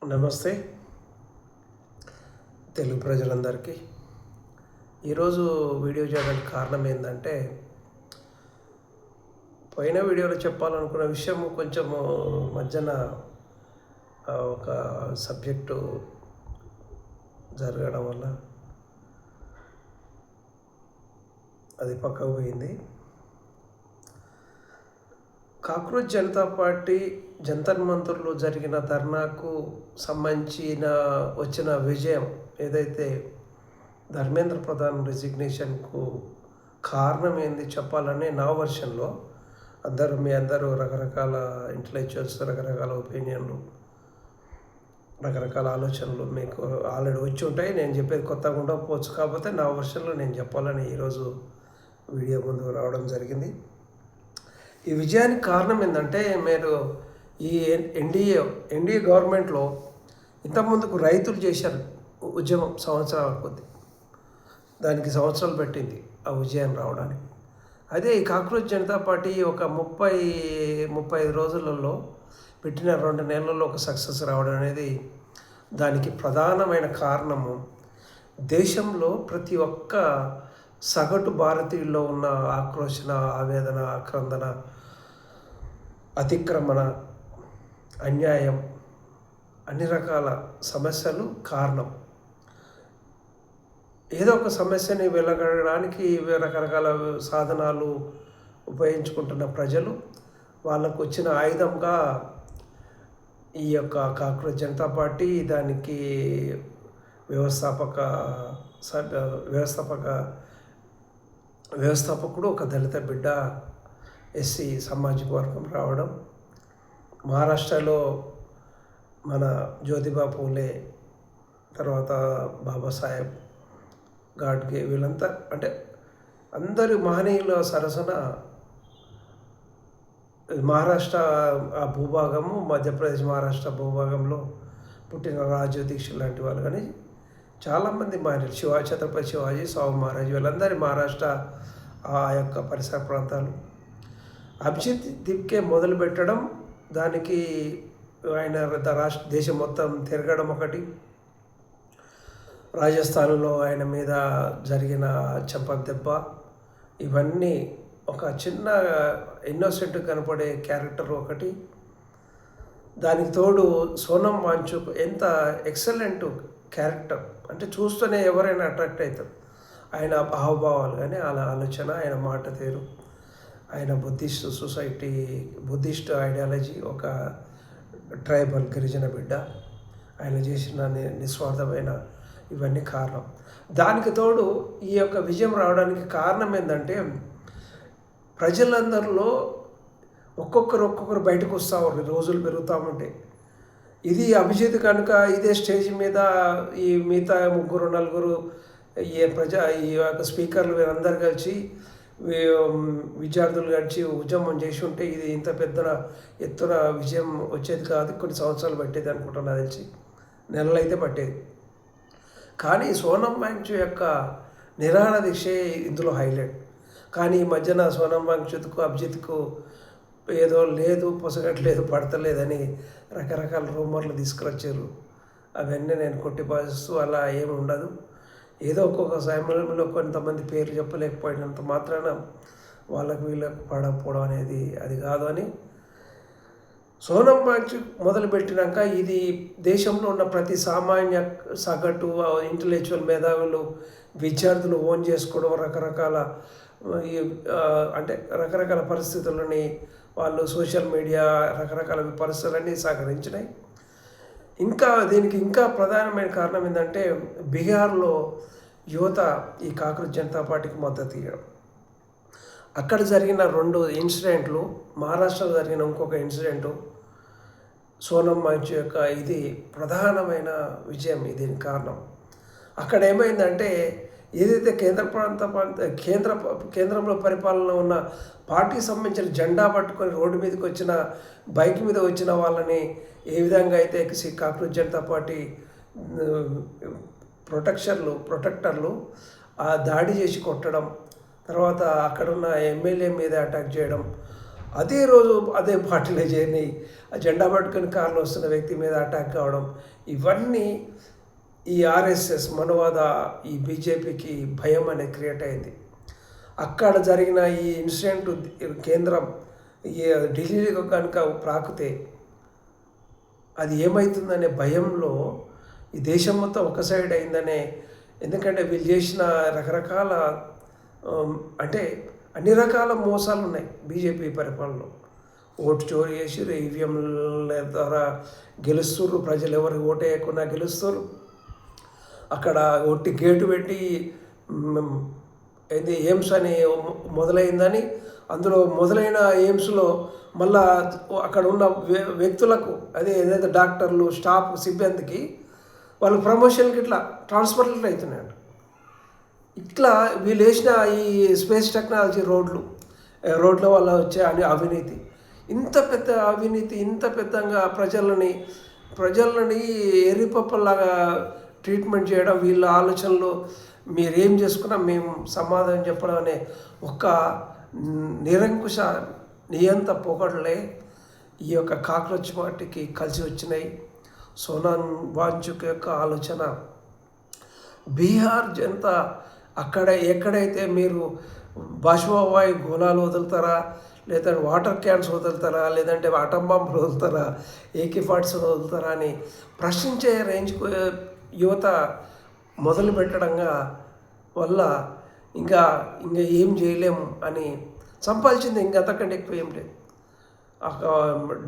నమస్తే తెలుగు ప్రజలందరికీ. ఈరోజు వీడియో చేయడానికి కారణం ఏంటంటే, పోయిన వీడియోలో చెప్పాలనుకున్న విషయం కొంచెము మధ్యన ఒక సబ్జెక్టు జరగడం వల్ల అది పక్కకు పోయింది. కాక్రోచ్ జనతా పార్టీ జంతర్ మంతర్లో జరిగిన ధర్నాకు సంబంధించిన వచ్చిన విజయం ఏదైతే ధర్మేంద్ర ప్రధాన్ రెసిగ్నేషన్కు కారణం ఏంది చెప్పాలని నా వర్షన్లో మీ అందరూ రకరకాల ఇంటలెక్చువల్స్, రకరకాల ఒపీనియన్లు, రకరకాల ఆలోచనలు మీకు ఆల్రెడీ వచ్చి ఉంటాయి. నేను చెప్పేది కొత్తగా ఉండకపోవచ్చు, కాకపోతే నా వర్షన్లో నేను చెప్పాలని ఈరోజు వీడియో ముందుకు రావడం జరిగింది. ఈ విజయానికి కారణం ఏంటంటే, మీరు ఈ ఎన్డీఏ గవర్నమెంట్లో ఇంతకుముందుకు రైతులు చేశారు ఉద్యమం సంవత్సరాల కొద్ది, దానికి సంవత్సరాలు పెట్టింది ఆ విజయం రావడానికి. అదే ఈ కాక్రోచ్ జనతా పార్టీ ఒక 35 రోజులలో పెట్టిన 2 నెలల్లో ఒక సక్సెస్ రావడం అనేది దానికి ప్రధానమైన కారణము. దేశంలో ప్రతి ఒక్క సగటు భారతీయుల్లో ఉన్న ఆక్రోశన, ఆవేదన, ఆక్రందన, అతిక్రమణ, అన్యాయం, అన్ని రకాల సమస్యలు కారణం. ఏదో ఒక సమస్యని వెలగడానికి రకరకాల సాధనాలు ఉపయోగించుకుంటున్న ప్రజలు, వాళ్ళకు వచ్చిన ఆయుధంగా ఈ యొక్క కాక్రోచ్ జనతా పార్టీ, దానికి వ్యవస్థాపకుడు ఒక దళిత బిడ్డ, ఎస్సీ సామాజిక వర్గం రావడం, మహారాష్ట్రలో మన జ్యోతిబా పూలే, తర్వాత బాబాసాహెబ్ గాడ్గే, వీళ్ళంతా అంటే అందరి మహనీయుల సరసన మహారాష్ట్ర ఆ భూభాగము, మధ్యప్రదేశ్ మహారాష్ట్ర భూభాగంలో పుట్టిన రాజు దీక్షిత్ లాంటి వాళ్ళు కానీ చాలామంది మహనీయులు, ఛత్రపతి శివాజీ, సాహు మహారాజ్, వీళ్ళందరి మహారాష్ట్ర ఆ యొక్క పరిసర ప్రాంతాలు. అభిజిత్ దీప్కే మొదలు పెట్టడం, దానికి ఆయన దేశం మొత్తం తిరగడం ఒకటి, రాజస్థాన్లో ఆయన మీద జరిగిన చంపక దెబ్బ, ఇవన్నీ ఒక చిన్న ఇన్నోసెంట్ కనపడే క్యారెక్టర్ ఒకటి. దానికి తోడు సోనం వాంచుక్ ఎంత ఎక్సలెంట్ క్యారెక్టర్ అంటే చూస్తూనే ఎవరైనా అట్రాక్ట్ అవుతారు. ఆయన హావభావాలు కానీ, అలా ఆలోచన, ఆయన మాట తీరు, ఆయన బుద్ధిస్ట్ ఐడియాలజీ, ఒక ట్రైబల్ గిరిజన బిడ్డ, ఆయన చేసిన నిస్వార్థమైన ఇవన్నీ కారణం. దానికి తోడు ఈ యొక్క విజయం రావడానికి కారణం ఏంటంటే, ప్రజలందరిలో ఒక్కొక్కరు బయటకు వస్తూ రోజులు పెరుగుతూ ఉంటాయి. ఇది అభిజిత్ కనుక ఇదే స్టేజ్ మీద ఈ మిగతా 3-4 ఈ యొక్క స్పీకర్లు వీరందరూ కలిసి, విద్యార్థులు కలిసి ఉద్యమం చేసి ఉంటే ఇది ఇంత పెద్ద ఎత్తున విజయం వచ్చేది కాదు. కొన్ని సంవత్సరాలు పట్టేది అనుకుంటున్నా, తెలిసి నెలలు అయితే పట్టేది. కానీ సోనం వాంగ్చు యొక్క నిరాహార దీక్షే ఇందులో హైలైట్. కానీ ఈ మధ్యన సోనం వాంగ్చుకు, అభిజిత్కు ఏదో లేదు, పొసగట్లేదు, పడతలేదని రకరకాల రూమర్లు తీసుకురొచ్చారు. అవన్నీ నేను కొట్టిపాటిస్తూ అలా ఏమి ఉండదు. ఏదో ఒక్కొక్క సమయంలో కొంతమంది పేర్లు చెప్పలేకపోయినంత మాత్రాన వాళ్ళకు వీళ్ళకు పడకపోవడం అనేది అది కాదు అని సోనం వాంగ్చుక్ మొదలుపెట్టినాక ఇది దేశంలో ఉన్న ప్రతి సామాన్య సగటు ఇంటలెక్చువల్ మేధావులు, విద్యార్థులు ఓన్ చేసుకోవడం, రకరకాల పరిస్థితులని వాళ్ళు సోషల్ మీడియా, రకరకాల పరిస్థితులన్నీ సహకరించినాయి. దీనికి ఇంకా ప్రధానమైన కారణం ఏంటంటే, బీహార్లో యువత ఈ కాక్రోచ్ జనతా పార్టీకి మద్దతు ఇవ్వడం. అక్కడ జరిగిన 2 ఇన్సిడెంట్లు, మహారాష్ట్రలో జరిగిన ఇంకొక ఇన్సిడెంటు, సోనం వాంగ్చు యొక్క ఇది ప్రధానమైన విజయం. దీనికి కారణం అక్కడ ఏమైందంటే, ఏదైతే కేంద్రంలో పరిపాలన ఉన్న పార్టీకి సంబంధించిన జెండా పట్టుకొని రోడ్డు మీదకి వచ్చిన, బైక్ మీద వచ్చిన వాళ్ళని ఏ విధంగా అయితే కాక్రోచ్ జనతా పార్టీ ప్రొటెక్టర్లు ఆ దాడి చేసి కొట్టడం, తర్వాత అక్కడున్న ఎమ్మెల్యే మీద అటాక్ చేయడం, అదే రోజు అదే పార్టీలో చేరి ఆ జెండా పట్టుకుని కారులో వస్తున్న వ్యక్తి మీద అటాక్ కావడం, ఇవన్నీ ఈ ఆర్ఎస్ఎస్ మనవాద ఈ బీజేపీకి భయం అనేది క్రియేట్ అయింది. అక్కడ జరిగిన ఈ ఇన్సిడెంట్ కేంద్రం ఈ ఢిల్లీలో కనుక ప్రాకుతే అది ఏమవుతుందనే భయంలో ఈ దేశం మొత్తం ఒక సైడ్ అయిందనే. ఎందుకంటే వీళ్ళు చేసిన రకరకాల అంటే అన్ని రకాల మోసాలు ఉన్నాయి బీజేపీ పరిపాలనలో. ఓటు చోరీ చేసిర్రు, ఈవీఎంల ద్వారా గెలుస్తుర్రు, ప్రజలు ఎవరికి ఓటు వేయకుండా గెలుస్తారు. అక్కడ ఒట్టి గేటు పెట్టి ఇది ఎయిమ్స్ అని మొదలైందని, అందులో మొదలైన ఎయిమ్స్లో మళ్ళా అక్కడ ఉన్న వ్యక్తులకు అదే ఏదైతే డాక్టర్లు స్టాఫ్ సిబ్బందికి వాళ్ళు ప్రమోషన్కి ఇట్లా ట్రాన్స్ఫర్లు అవుతున్నాయంట. ఇట్లా వీళ్ళు వేసిన ఈ స్పేస్ టెక్నాలజీ రోడ్ల వల్ల వచ్చే అవినీతి, ఇంత పెద్ద అవినీతి, ఇంత పెద్దగా ప్రజలని ఎర్రిపప్పల్లాగా ట్రీట్మెంట్ చేయడం, వీళ్ళ ఆలోచనలు మీరేం చేసుకున్నా మేము సమాధానం చెప్పడం అనే ఒక నిరంకుశ నియంత పోకడలే ఈ యొక్క కాక్రోచ్ పార్టీకి కలిసి వచ్చినాయి. సోనం వాంచుక్ యొక్క ఆలోచన బీహార్ జనతా అక్కడ ఎక్కడైతే మీరు బాష్పవాయు గోళాలు వదులుతారా, లేదంటే వాటర్ క్యాన్స్ వదులుతారా, లేదంటే ఆటం బాంబులు వదులుతారా, AK-47 వదులుతారా అని ప్రశ్నించే రేంజ్కు యువత మొదలు పెట్టడంగా వల్ల ఇంకా ఏం చేయలేము అని సంపాదించింది. ఇంకా అంతకంటే ఎక్కువ ఏం లేదు.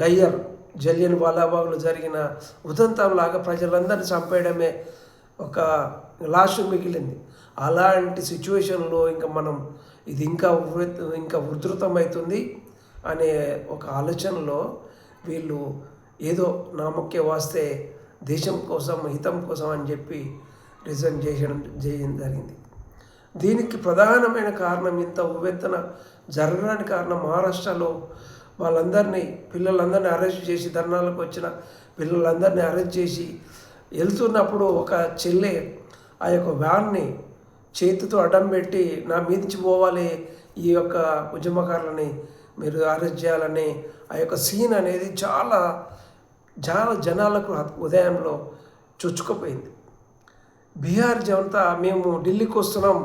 డయ్యర్ జలియన్ వాలాబాగ్లో జరిగిన ఉదంతంలాగా ప్రజలందరినీ చంపేయడమే ఒక లాస్ట్ మిగిలింది. అలాంటి సిచ్యువేషన్లో ఇంకా మనం ఇది ఇంకా ఉధృతమవుతుంది అనే ఒక ఆలోచనలో వీళ్ళు ఏదో నామకే వాస్తే దేశం కోసం హితం కోసం అని చెప్పి రిజైన్ చేయడం జరిగింది. దీనికి ప్రధానమైన కారణం, ఇంత ఉవ్వెత్తన జరగడానికి కారణం మహారాష్ట్రలో పిల్లలందరినీ అరెస్ట్ చేసి, ధర్నాలకు వచ్చిన పిల్లలందరినీ అరెస్ట్ చేసి వెళ్తున్నప్పుడు ఒక చెల్లె ఆ యొక్క వ్యాన్ని చేతితో అడ్డం పెట్టి నా మీదించి పోవాలి, ఈ యొక్క ఉద్యమకారులని మీరు అరెస్ట్ చేయాలని ఆ యొక్క సీన్ అనేది చాలా జనాలకు ఉదయంలో చొచ్చుకుపోయింది. బీహార్ జనతా మేము ఢిల్లీకి వస్తున్నాం,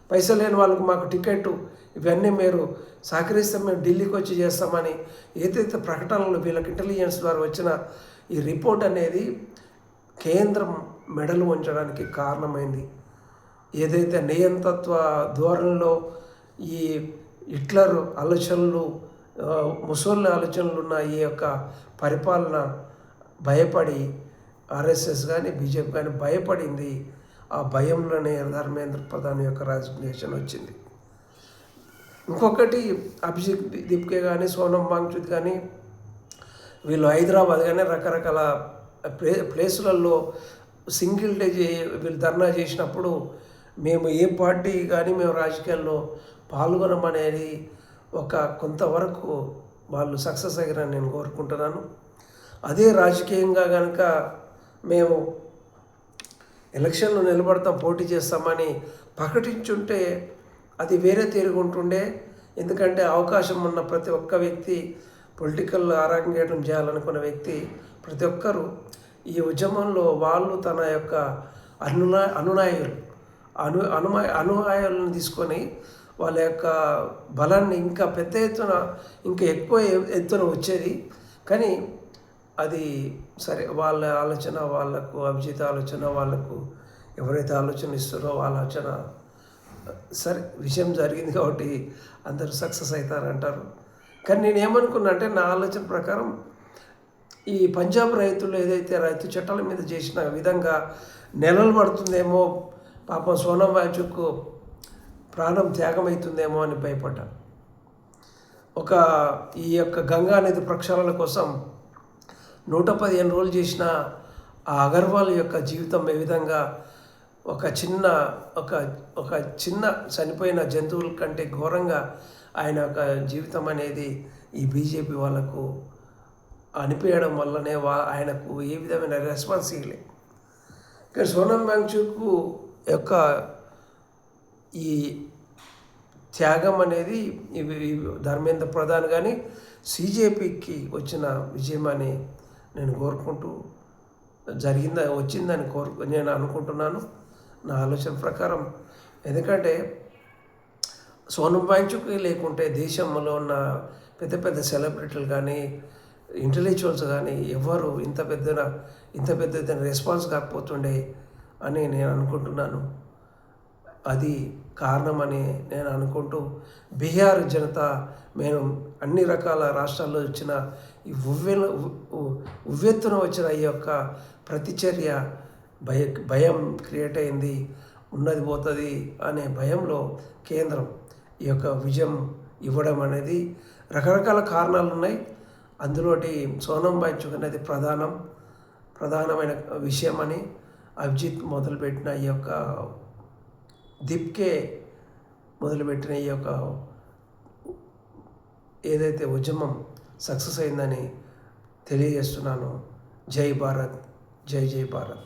పైసలు లేని వాళ్ళకు మాకు టికెట్ ఇవన్నీ మీరు సహకరిస్తే మేము ఢిల్లీకి వచ్చి చేస్తామని ఏదైతే ప్రకటనలు వీళ్ళకి ఇంటెలిజెన్స్ ద్వారా వచ్చిన ఈ రిపోర్ట్ అనేది కేంద్రం మెడలు ఉంచడానికి కారణమైంది. ఏదైతే నియంతత్వ ధోరణిలో ఈ హిట్లర్ ఆలోచనలు, ముసోలిని ఆలోచనలు ఉన్న ఈ యొక్క పరిపాలన భయపడి ఆర్ఎస్ఎస్ కానీ బీజేపీ కానీ భయపడింది. ఆ భయంలోనే ధర్మేంద్ర ప్రధాన్ యొక్క రాజిగ్నేషన్ వచ్చింది. ఇంకొకటి అభిజిత్ దీప్కే కానీ సోనం వాంగ్చుక్ కానీ వీళ్ళు హైదరాబాద్ కానీ రకరకాల ప్లేసులలో సింగిల్ డే వీళ్ళు ధర్నా చేసినప్పుడు మేము ఏ పార్టీ కానీ మేము రాజకీయాల్లో పాల్గొనమనేది ఒక కొంతవరకు వాళ్ళు సక్సెస్ అయ్యారని నేను కోరుకుంటున్నాను. అదే రాజకీయంగా కనుక మేము ఎలక్షన్లో నిలబడతాం, పోటీ చేస్తామని ప్రకటించుంటే అది వేరే తిరుగుంటుండే. ఎందుకంటే అవకాశం ఉన్న ప్రతి ఒక్క వ్యక్తి, పొలిటికల్ అరంగేట్రం చేయాలనుకున్న వ్యక్తి ప్రతి ఒక్కరూ ఈ ఉద్యమంలో వాళ్ళు తన యొక్క అనుయాయులను తీసుకొని వాళ్ళ యొక్క బలాన్ని ఇంకా పెద్ద ఎత్తున ఇంకా ఎక్కువ ఎత్తున వచ్చేది. కానీ అది సరే, వాళ్ళ ఆలోచన వాళ్ళకు, అభిజిత్ ఆలోచన వాళ్ళకు, ఎవరైతే ఆలోచన ఇస్తారో వాళ్ళ ఆలోచన సరే, విషయం జరిగింది కాబట్టి అందరూ సక్సెస్ అవుతారంటారు. కానీ నేను ఏమనుకున్నా అంటే, నా ఆలోచన ప్రకారం ఈ పంజాబ్ రైతులు ఏదైతే రైతు చట్టాల మీద చేసిన విధంగా నెలలు పడుతుందేమో, పాపం సోనం వాంచుక్ ప్రాణం త్యాగమవుతుందేమో అని భయపడ్డాను. ఈ యొక్క గంగా నది ప్రక్షాళన కోసం 115 రోజులు చేసిన ఆ అగర్వాల్ యొక్క జీవితం ఏ విధంగా ఒక చిన్న చనిపోయిన జంతువుల కంటే ఘోరంగా ఆయన యొక్క జీవితం అనేది ఈ బీజేపీ వాళ్ళకు అనిపించడం వల్లనే ఆయనకు ఏ విధమైన రెస్పాన్స్ ఇవ్వలేదు. కానీ సోనం వాంగ్చుక్ యొక్క ఈ త్యాగం అనేది ధర్మేంద్ర ప్రధాన్ కానీ సీజేపీకి వచ్చిన విజయం అని నేను కోరుకుంటూ వచ్చిందని నేను అనుకుంటున్నాను నా ఆలోచన ప్రకారం. ఎందుకంటే సోనం వాంగ్చుక్ లేకుంటే దేశంలో ఉన్న పెద్ద పెద్ద సెలబ్రిటీలు కానీ ఇంటలెక్చువల్స్ కానీ ఎవరు ఇంత పెద్ద రెస్పాన్స్ కాకపోతుండే అని నేను అనుకుంటున్నాను. అది కారణమని నేను అనుకుంటూ బీహార్ జనతా మేము అన్ని రకాల రాష్ట్రాల్లో వచ్చిన ఈ ఉవ్వెత్తున వచ్చిన ఈ యొక్క ప్రతిచర్య భయం క్రియేట్ అయింది, ఉన్నది పోతుంది అనే భయంలో కేంద్రం ఈ యొక్క విజయం ఇవ్వడం అనేది రకరకాల కారణాలు ఉన్నాయి. అందులోటి సోనం వాంగ్చుక్ అనేది ప్రధానమైన విషయం అని అభిజిత్ మొదలుపెట్టిన ఈ యొక్క దీప్కే మొదలుపెట్టిన ఈ యొక్క ఏదైతే ఉద్యమం సక్సెస్ అయిందని తెలియజేస్తున్నాను. జై భారత్, జై జై భారత్.